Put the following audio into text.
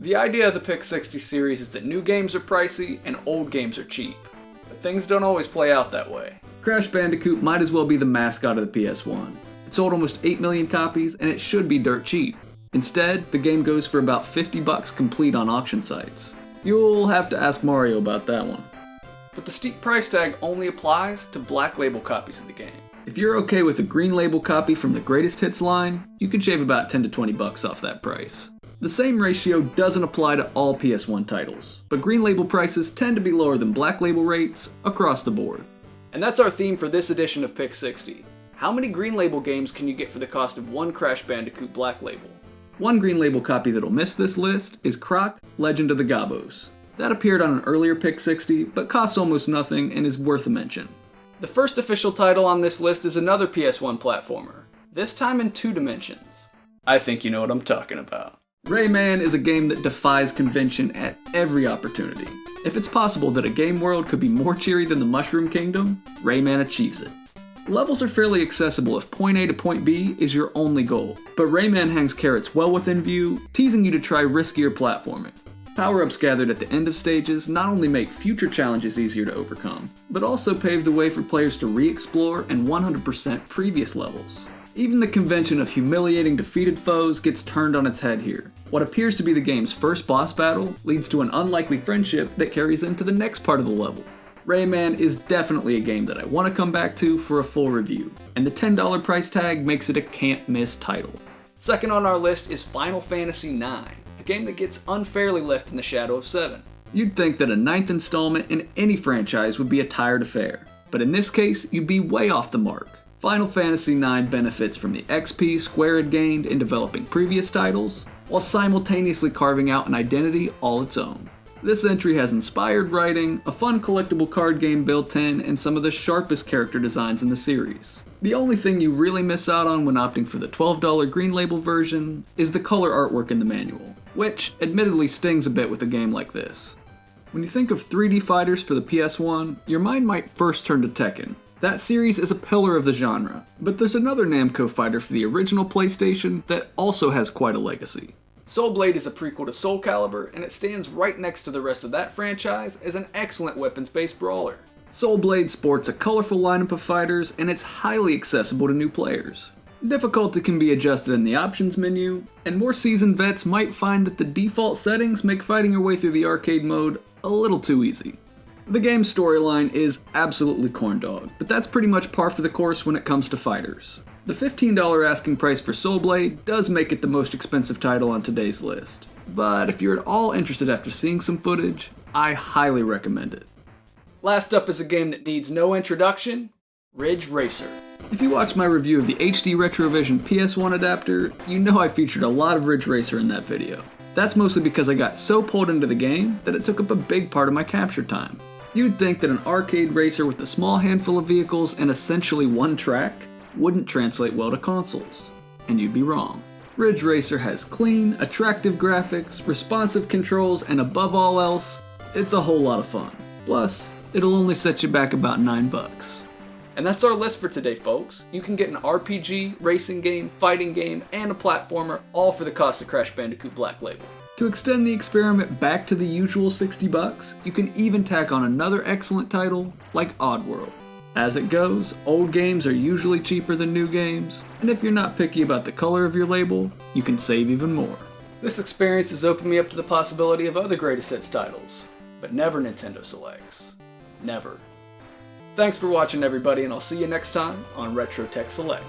The idea of the Pick 60 series is that new games are pricey and old games are cheap. But things don't always play out that way. Crash Bandicoot might as well be the mascot of the PS1. It sold almost 8 million copies and it should be dirt cheap. Instead, the game goes for about $50 complete on auction sites. You'll have to ask Mario about that one. But the steep price tag only applies to black label copies of the game. If you're okay with a green label copy from the Greatest Hits line, you can shave about 10 to 20 bucks off that price. The same ratio doesn't apply to all PS1 titles, but green label prices tend to be lower than black label rates across the board. And that's our theme for this edition of Pick 60. How many green label games can you get for the cost of one Crash Bandicoot black label? One green label copy that'll miss this list is Croc, Legend of the Gobos. That appeared on an earlier Pick 60, but costs almost nothing and is worth a mention. The first official title on this list is another PS1 platformer, this time in 2 dimensions. I think you know what I'm talking about. Rayman is a game that defies convention at every opportunity. If it's possible that a game world could be more cheery than the Mushroom Kingdom, Rayman achieves it. Levels are fairly accessible if point A to point B is your only goal, but Rayman hangs carrots well within view, teasing you to try riskier platforming. Power-ups gathered at the end of stages not only make future challenges easier to overcome, but also pave the way for players to re-explore and 100% previous levels. Even the convention of humiliating defeated foes gets turned on its head here. What appears to be the game's first boss battle leads to an unlikely friendship that carries into the next part of the level. Rayman is definitely a game that I want to come back to for a full review, and the $10 price tag makes it a can't-miss title. Second on our list is Final Fantasy IX, a game that gets unfairly left in the shadow of 7. You'd think that a 9th installment in any franchise would be a tired affair, but in this case, you'd be way off the mark. Final Fantasy IX benefits from the XP Square had gained in developing previous titles, while simultaneously carving out an identity all its own. This entry has inspired writing, a fun collectible card game built in, and some of the sharpest character designs in the series. The only thing you really miss out on when opting for the $12 green label version is the color artwork in the manual, which admittedly stings a bit with a game like this. When you think of 3D fighters for the PS1, your mind might first turn to Tekken. That series is a pillar of the genre, but there's another Namco fighter for the original PlayStation that also has quite a legacy. Soul Blade is a prequel to Soul Calibur, and it stands right next to the rest of that franchise as an excellent weapons-based brawler. Soul Blade sports a colorful lineup of fighters, and it's highly accessible to new players. Difficulty can be adjusted in the options menu, and more seasoned vets might find that the default settings make fighting your way through the arcade mode a little too easy. The game's storyline is absolutely corndog, but that's pretty much par for the course when it comes to fighters. The $15 asking price for Soul Blade does make it the most expensive title on today's list, but if you're at all interested after seeing some footage, I highly recommend it. Last up is a game that needs no introduction, Ridge Racer. If you watched my review of the HD Retrovision PS1 adapter, you know I featured a lot of Ridge Racer in that video. That's mostly because I got so pulled into the game that it took up a big part of my capture time. You'd think that an arcade racer with a small handful of vehicles and essentially one track wouldn't translate well to consoles, and you'd be wrong. Ridge Racer has clean, attractive graphics, responsive controls, and above all else, it's a whole lot of fun. Plus, it'll only set you back about $9. And that's our list for today, folks. You can get an RPG, racing game, fighting game, and a platformer, all for the cost of Crash Bandicoot Black Label. To extend the experiment back to the usual $60, you can even tack on another excellent title like Oddworld. As it goes, old games are usually cheaper than new games, and if you're not picky about the color of your label, you can save even more. This experience has opened me up to the possibility of other greatest hits titles, but never Nintendo Selects. Never. Thanks for watching, everybody, and I'll see you next time on Retro Tech Select.